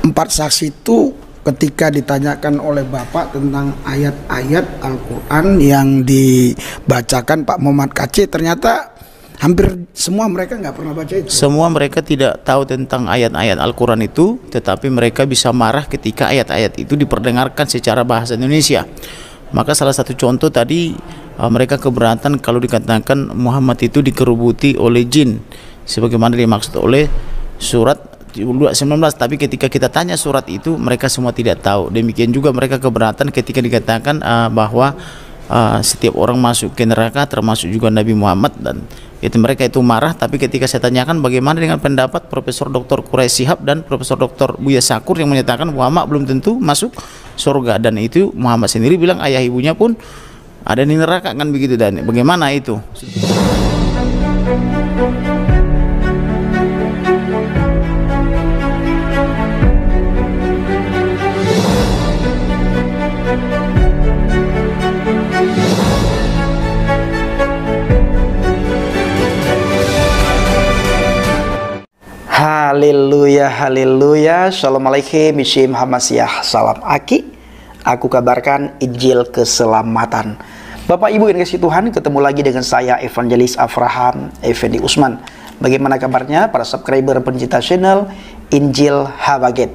Empat saksi itu ketika ditanyakan oleh Bapak tentang ayat-ayat Al-Quran yang dibacakan Pak Muhammad KC, ternyata hampir semua mereka nggak pernah baca itu. Semua mereka tidak tahu tentang ayat-ayat Al-Quran itu, tetapi mereka bisa marah ketika ayat-ayat itu diperdengarkan secara bahasa Indonesia. Maka salah satu contoh tadi, mereka keberatan kalau dikatakan Muhammad itu dikerubuti oleh jin, sebagaimana dimaksud oleh surat 19. Tapi ketika kita tanya surat itu, mereka semua tidak tahu. Demikian juga mereka keberatan ketika dikatakan bahwa setiap orang masuk ke neraka, termasuk juga Nabi Muhammad, dan mereka itu marah. Tapi ketika saya tanyakan bagaimana dengan pendapat Profesor Dr. Quraisy Shihab dan Profesor Dr. Buya Syakur yang menyatakan Muhammad belum tentu masuk surga, dan itu Muhammad sendiri bilang ayah ibunya pun ada di neraka, kan begitu. Dan bagaimana itu? Haleluya, haleluya. Assalamualaikum, Ishim Hamasyah. Salam Aki. Aku kabarkan Injil keselamatan. Bapak Ibu yang kasih Tuhan, ketemu lagi dengan saya Evangelis Avraham Effendi Usman. Bagaimana kabarnya para subscriber pencinta channel Injil Habaget?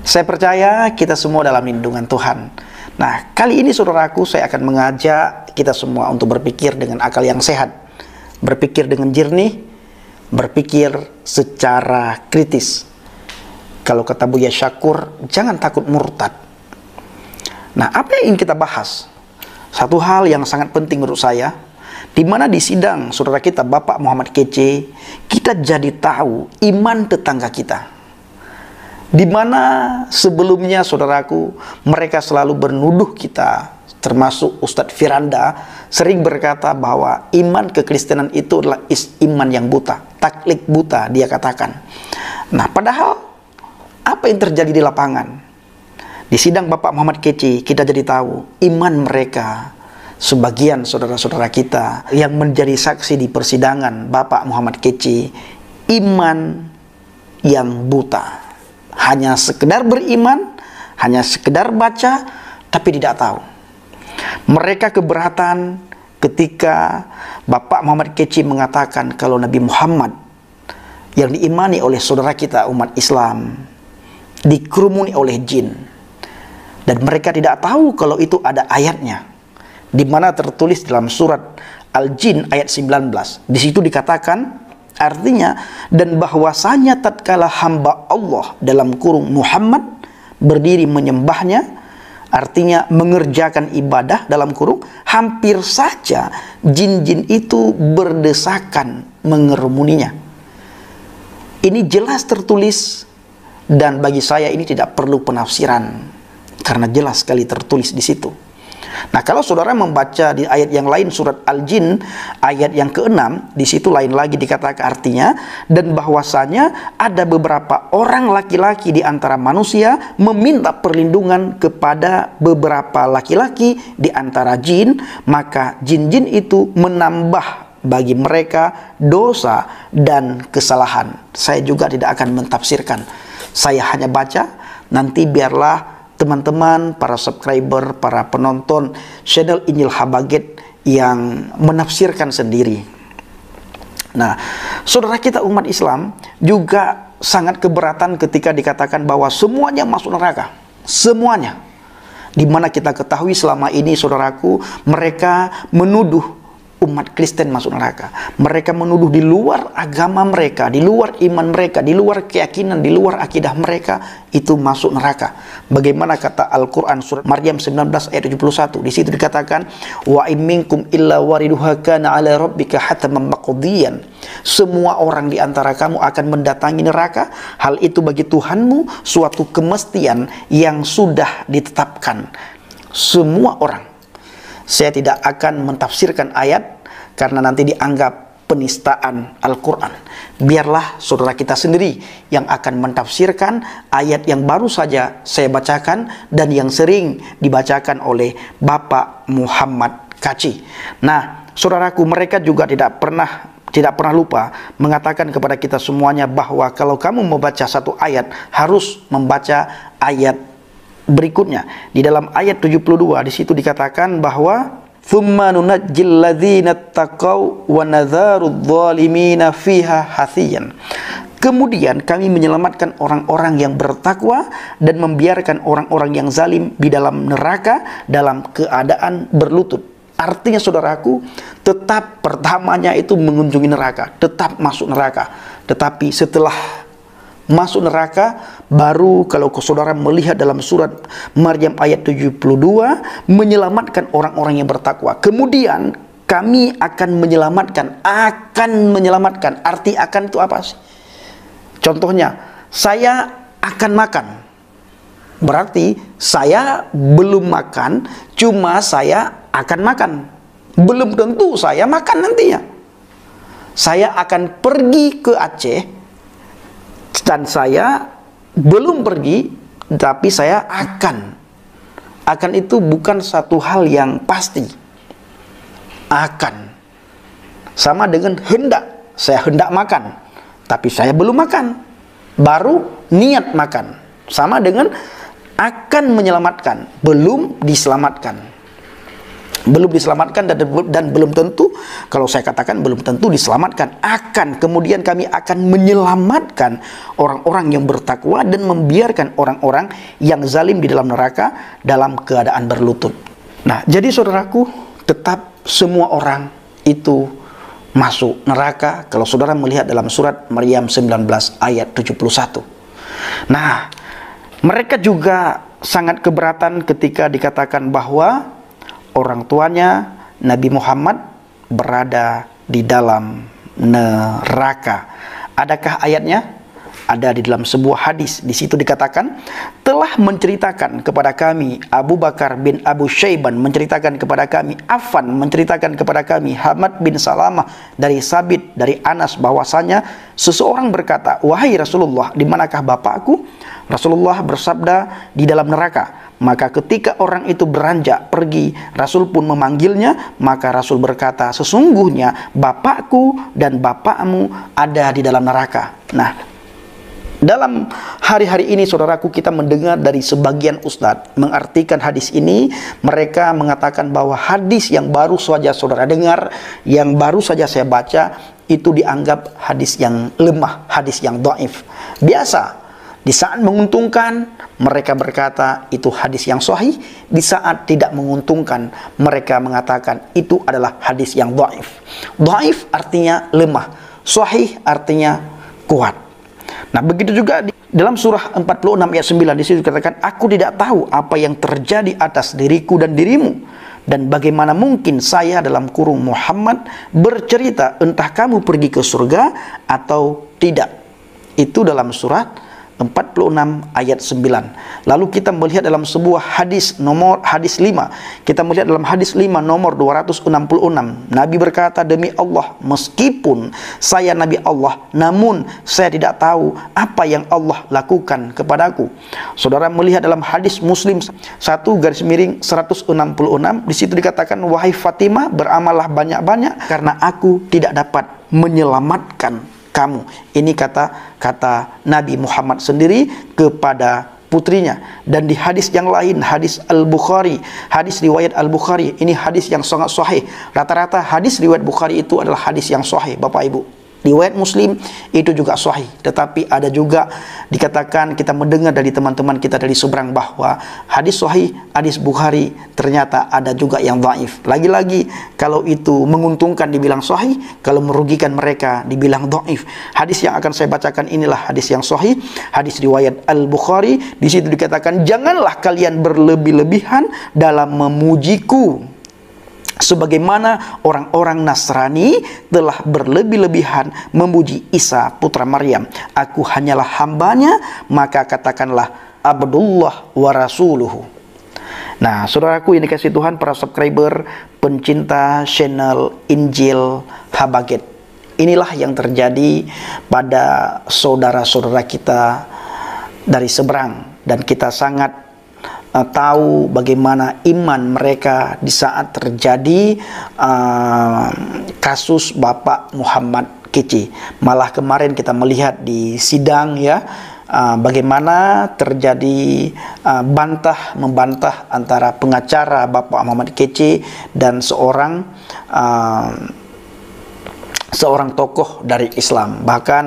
Saya percaya kita semua dalam lindungan Tuhan. Nah, kali ini saudaraku, saya akan mengajak kita semua untuk berpikir dengan akal yang sehat, berpikir dengan jernih, berpikir secara kritis. Kalau kata Buya Syakur, jangan takut murtad. Nah, apa yang ingin kita bahas? Satu hal yang sangat penting menurut saya, di mana di sidang saudara kita Bapak Muhammad KC, kita jadi tahu iman tetangga kita. Di mana sebelumnya saudaraku, mereka selalu bernuduh kita, termasuk Ustadz Firanda, sering berkata bahwa iman kekristenan itu adalah iman yang buta, taklid buta, dia katakan. Nah, padahal apa yang terjadi di lapangan? Di sidang Bapak Muhammad KC, kita jadi tahu iman mereka, sebagian saudara-saudara kita yang menjadi saksi di persidangan Bapak Muhammad KC, iman yang buta. Hanya sekedar beriman, hanya sekedar baca, tapi tidak tahu. Mereka keberatan ketika Bapak Muhammad KC mengatakan kalau Nabi Muhammad yang diimani oleh saudara kita umat Islam dikerumuni oleh jin, dan mereka tidak tahu kalau itu ada ayatnya, di mana tertulis dalam surat Al-Jin ayat 19. Di situ dikatakan artinya, dan bahwasanya tatkala hamba Allah dalam kurung Muhammad berdiri menyembahnya, artinya mengerjakan ibadah dalam kurung, hampir saja jin-jin itu berdesakan mengerumuninya. Ini jelas tertulis, dan bagi saya ini tidak perlu penafsiran karena jelas sekali tertulis di situ. Nah, kalau saudara membaca di ayat yang lain surat Al-Jin ayat yang ke-6, di situ lain lagi dikatakan artinya, dan bahwasanya ada beberapa orang laki-laki di antara manusia meminta perlindungan kepada beberapa laki-laki di antara jin, maka jin-jin itu menambah bagi mereka dosa dan kesalahan. Saya juga tidak akan mentafsirkan, saya hanya baca. Nanti biarlah teman-teman, para subscriber, para penonton channel Injil Habaget yang menafsirkan sendiri. Nah, saudara kita umat Islam juga sangat keberatan ketika dikatakan bahwa semuanya masuk neraka. Semuanya. Di mana kita ketahui selama ini saudaraku, mereka menuduh umat Kristen masuk neraka. Mereka menuduh di luar agama mereka, di luar iman mereka, di luar keyakinan, di luar akidah mereka, itu masuk neraka. Bagaimana kata Al-Quran surat Maryam 19 ayat 71. Di situ dikatakan, wa in minkum illa wariduha kana ala rabbika hataman maqdiyan. Semua orang di antara kamu akan mendatangi neraka. Hal itu bagi Tuhanmu suatu kemestian yang sudah ditetapkan. Semua orang. Saya tidak akan mentafsirkan ayat karena nanti dianggap penistaan Al-Quran. Biarlah saudara kita sendiri yang akan mentafsirkan ayat yang baru saja saya bacakan dan yang sering dibacakan oleh Bapak Muhammad KC. Nah, saudaraku, mereka juga tidak pernah tidak pernah lupa mengatakan kepada kita semuanya bahwa kalau kamu membaca satu ayat harus membaca ayat berikutnya. Di dalam ayat 72 di situ dikatakan bahwa thumma nunajjil ladzina taqaw wa nadzaru dzalimina fiha hathiyan. Kemudian kami menyelamatkan orang-orang yang bertakwa dan membiarkan orang-orang yang zalim di dalam neraka dalam keadaan berlutut. Artinya saudaraku, tetap pertamanya itu mengunjungi neraka, tetap masuk neraka. Tetapi setelah masuk neraka, baru kalau saudara melihat dalam surat Maryam ayat 72, menyelamatkan orang-orang yang bertakwa. Kemudian kami akan menyelamatkan, arti akan itu apa sih? Contohnya, saya akan makan. Berarti saya belum makan, cuma saya akan makan. Belum tentu saya makan nantinya. Saya akan pergi ke Aceh dan saya belum pergi, tapi saya akan. Akan itu bukan satu hal yang pasti. Akan. Sama dengan hendak. Saya hendak makan, tapi saya belum makan. Baru niat makan. Sama dengan akan menyelamatkan, belum diselamatkan. Belum diselamatkan dan belum tentu, kalau saya katakan belum tentu diselamatkan, akan. Kemudian kami akan menyelamatkan orang-orang yang bertakwa dan membiarkan orang-orang yang zalim di dalam neraka dalam keadaan berlutut. Nah, jadi saudaraku, tetap semua orang itu masuk neraka kalau saudara melihat dalam surat Maryam 19 ayat 71. Nah, mereka juga sangat keberatan ketika dikatakan bahwa orang tuanya Nabi Muhammad berada di dalam neraka. Adakah ayatnya? Ada di dalam sebuah hadis. Di situ dikatakan, telah menceritakan kepada kami Abu Bakar bin Abu Syaiban, menceritakan kepada kami Affan, menceritakan kepada kami Hamad bin Salamah dari Sabit dari Anas bahwasanya seseorang berkata, wahai Rasulullah, di manakah bapakku? Rasulullah bersabda, di dalam neraka. Maka ketika orang itu beranjak pergi, Rasul pun memanggilnya. Maka Rasul berkata, sesungguhnya bapakku dan bapakmu ada di dalam neraka. Nah, dalam hari-hari ini saudaraku, kita mendengar dari sebagian ustadz mengartikan hadis ini. Mereka mengatakan bahwa hadis yang baru saja saudara dengar, yang baru saja saya baca, itu dianggap hadis yang lemah, hadis yang dhaif. Biasa, di saat menguntungkan mereka berkata itu hadis yang sahih, di saat tidak menguntungkan mereka mengatakan itu adalah hadis yang dhaif. Dhaif artinya lemah, sahih artinya kuat. Nah, begitu juga di dalam surah 46 ayat 9 di situ dikatakan, aku tidak tahu apa yang terjadi atas diriku dan dirimu, dan bagaimana mungkin saya dalam kurung Muhammad bercerita entah kamu pergi ke surga atau tidak. Itu dalam surat 46 ayat 9. Lalu kita melihat dalam sebuah hadis hadis 5. Kita melihat dalam hadis 5 nomor 266. Nabi berkata, demi Allah, meskipun saya Nabi Allah, namun saya tidak tahu apa yang Allah lakukan kepadaku. Saudara melihat dalam hadis Muslim 1/166, di situ dikatakan, wahai Fatimah, beramallah banyak-banyak karena aku tidak dapat menyelamatkan kamu. Ini kata Nabi Muhammad sendiri kepada putrinya. Dan di hadis yang lain, hadis Al-Bukhari, hadis riwayat Al-Bukhari, ini hadis yang sangat sahih. Rata-rata hadis riwayat Bukhari itu adalah hadis yang sahih, Bapak Ibu. Riwayat Muslim itu juga sahih, tetapi ada juga dikatakan, kita mendengar dari teman-teman kita dari seberang bahwa hadis sahih, hadis Bukhari ternyata ada juga yang dhaif. Lagi-lagi, kalau itu menguntungkan dibilang sahih, kalau merugikan mereka dibilang dhaif. Hadis yang akan saya bacakan inilah hadis yang sahih, hadis riwayat Al-Bukhari. Di situ dikatakan, janganlah kalian berlebih-lebihan dalam memujiku, sebagaimana orang-orang Nasrani telah berlebih-lebihan memuji Isa putra Maryam. Aku hanyalah hambanya, maka katakanlah Abdullah wa Rasuluhu. Nah, saudaraku yang dikasih Tuhan, para subscriber, pencinta channel Injil Habaget, inilah yang terjadi pada saudara-saudara kita dari seberang, dan kita sangat tahu bagaimana iman mereka di saat terjadi kasus Bapak Muhammad Kece. Malah kemarin kita melihat di sidang ya, bagaimana terjadi membantah antara pengacara Bapak Muhammad Kece dan seorang tokoh dari Islam. Bahkan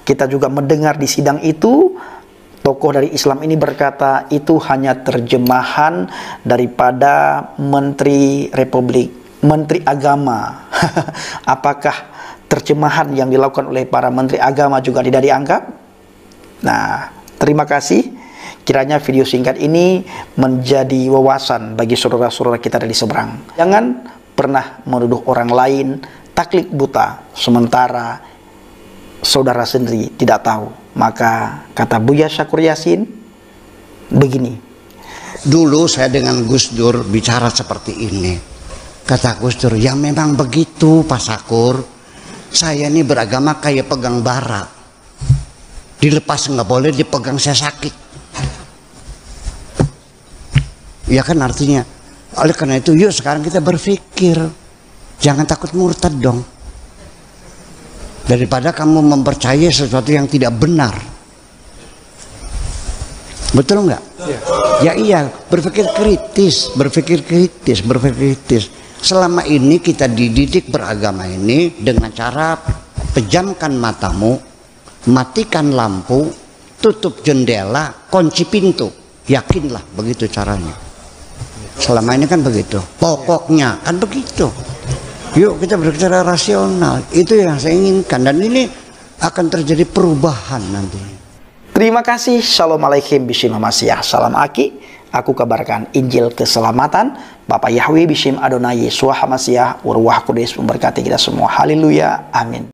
kita juga mendengar di sidang itu, tokoh dari Islam ini berkata itu hanya terjemahan daripada Menteri Agama. Apakah terjemahan yang dilakukan oleh para Menteri Agama juga tidak dianggap? Nah, terima kasih. Kiranya video singkat ini menjadi wawasan bagi saudara-saudara kita dari seberang. Jangan pernah menuduh orang lain taklid buta, sementara saudara sendiri tidak tahu. Maka kata Buya Syakur Yasin begini. Dulu saya dengan Gus Dur bicara seperti ini. Kata Gus Dur, ya memang begitu Pak Syakur. Saya ini beragama kayak pegang bara. Dilepas nggak boleh, dipegang saya sakit. Ya kan artinya. Oleh karena itu yuk sekarang kita berpikir. Jangan takut murtad dong. Daripada kamu mempercayai sesuatu yang tidak benar. Betul nggak? Ya iya, berpikir kritis. Selama ini kita dididik beragama ini dengan cara pejamkan matamu, matikan lampu, tutup jendela, kunci pintu. Yakinlah begitu caranya. Selama ini kan begitu. Pokoknya kan begitu. Yuk kita berbicara rasional. Itu yang saya inginkan. Dan ini akan terjadi perubahan nanti. Terima kasih. Shalom alaikum bishim Hamasiah. Salam Aki. Aku kabarkan Injil keselamatan. Bapak Yahweh bishim Adonai Yesua Hamasiah. Urwah Kudus memberkati kita semua. Haleluya. Amin.